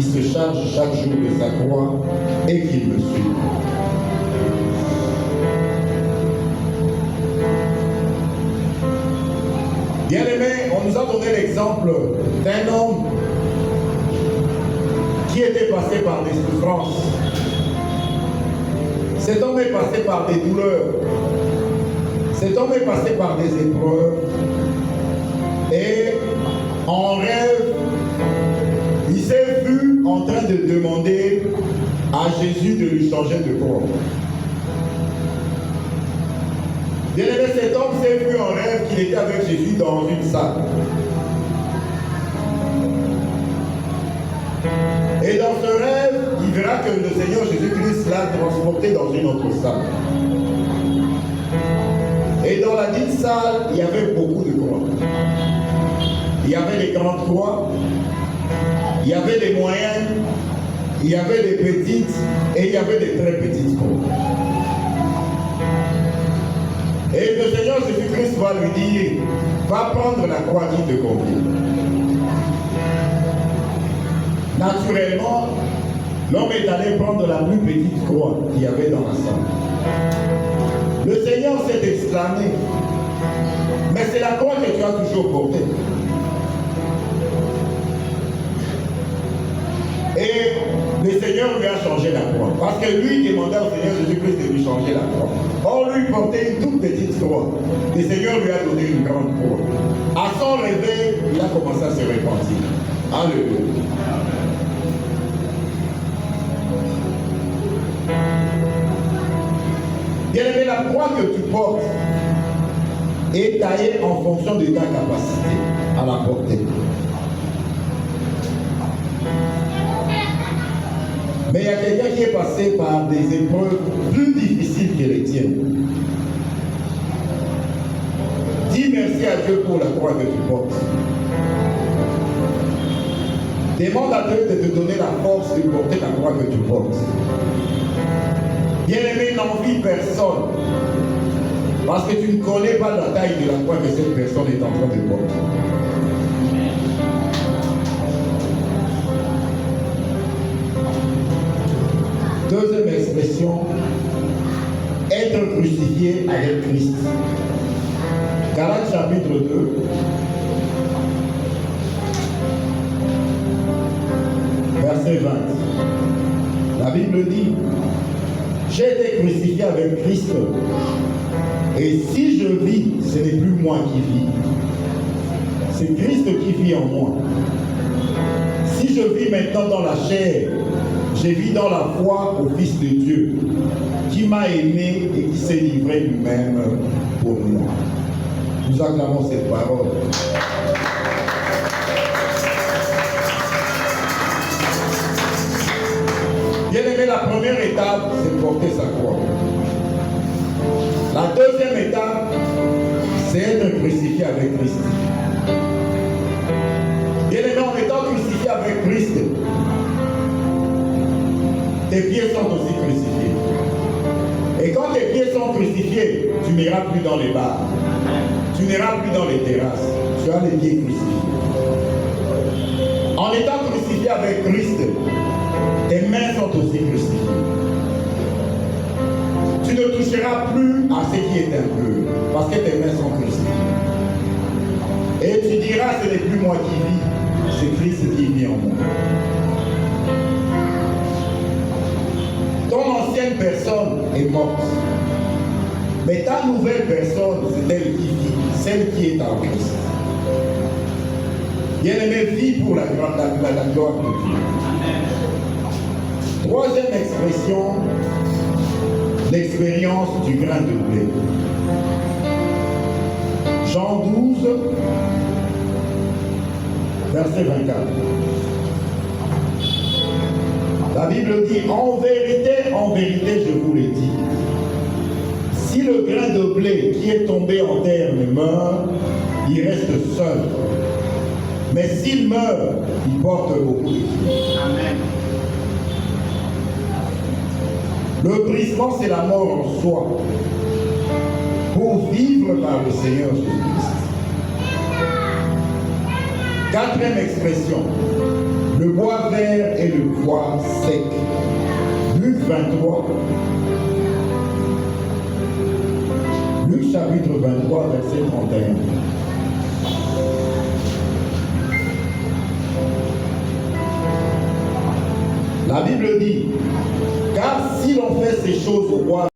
qui se charge chaque jour de sa croix et qui me suit. Bien-aimés, on nous a donné l'exemple d'un homme qui était passé par des souffrances. Cet homme est passé par des douleurs. Cet homme est passé par des épreuves. Et en rêve, il s'est vu en train de demander à Jésus de lui changer de corps. Bien-aimé, cet homme s'est vu en rêve qu'il était avec Jésus dans une salle. Et dans ce rêve, il verra que le Seigneur Jésus-Christ l'a transporté dans une autre salle. Et dans la dite salle, il y avait beaucoup de croix. Il y avait des grandes croix, il y avait des moyennes, il y avait des petites et il y avait des très petites croix. Et le Seigneur Jésus-Christ va lui dire, va prendre la croix qui te convient. Naturellement, l'homme est allé prendre la plus petite croix qu'il y avait dans la salle. Le Seigneur s'est exclamé, mais c'est la croix que tu as toujours portée. Et le Seigneur lui a changé la croix. Parce que lui demandait au Seigneur Jésus-Christ de lui changer la croix. Or, lui portait une toute petite croix. Le Seigneur lui a donné une grande croix. À son réveil, il a commencé à se repentir. Alléluia. Bien-aimé, la croix que tu portes est taillée en fonction de ta capacité à la porter. Mais il y a quelqu'un qui est passé par des épreuves plus difficiles que les tiennes. Dis merci à Dieu pour la croix que tu portes. Demande à Dieu de te donner la force de porter la croix que tu portes. Bien-aimé, n'envie personne. Parce que tu ne connais pas la taille de la croix que cette personne est en train de porter. Deuxième expression, être crucifié avec Christ. Galates chapitre 2. Verset 20. La Bible dit, j'ai été crucifié avec Christ, et si je vis, ce n'est plus moi qui vis, c'est Christ qui vit en moi. Si je vis maintenant dans la chair, je vis dans la foi au Fils de Dieu, qui m'a aimé et qui s'est livré lui-même pour moi. Nous acclamons cette parole. Bien-aimé, la première étape, c'est porter sa croix. La deuxième étape, c'est être crucifié avec Christ. Bien-aimé, en étant crucifié avec Christ, tes pieds sont aussi crucifiés. Et quand tes pieds sont crucifiés, tu n'iras plus dans les bars. Tu n'iras plus dans les terrasses. Tu as les pieds crucifiés. En étant crucifié avec Christ, tes mains sont aussi crucifiées. Tu ne toucheras plus à ce qui est impur, parce que tes mains sont crucifiées. Et tu diras, ce n'est plus moi qui vis, c'est Christ qui vit en moi. Ton ancienne personne est morte. Mais ta nouvelle personne, c'est elle qui vit, celle qui est en Christ. Bien-aimé, vis pour la gloire de Dieu. Troisième expression, l'expérience du grain de blé. Jean 12, verset 24. La Bible dit, en vérité, je vous l'ai dit, si le grain de blé qui est tombé en terre ne meurt, il reste seul. Mais s'il meurt, il porte beaucoup de fruits. Amen. Le brisement, c'est la mort en soi, pour vivre par le Seigneur Jésus-Christ. Quatrième expression, le bois vert et le poids sec. Luc 23. Luc chapitre 23, verset 31. La Bible dit, car si l'on fait ces choses au roi,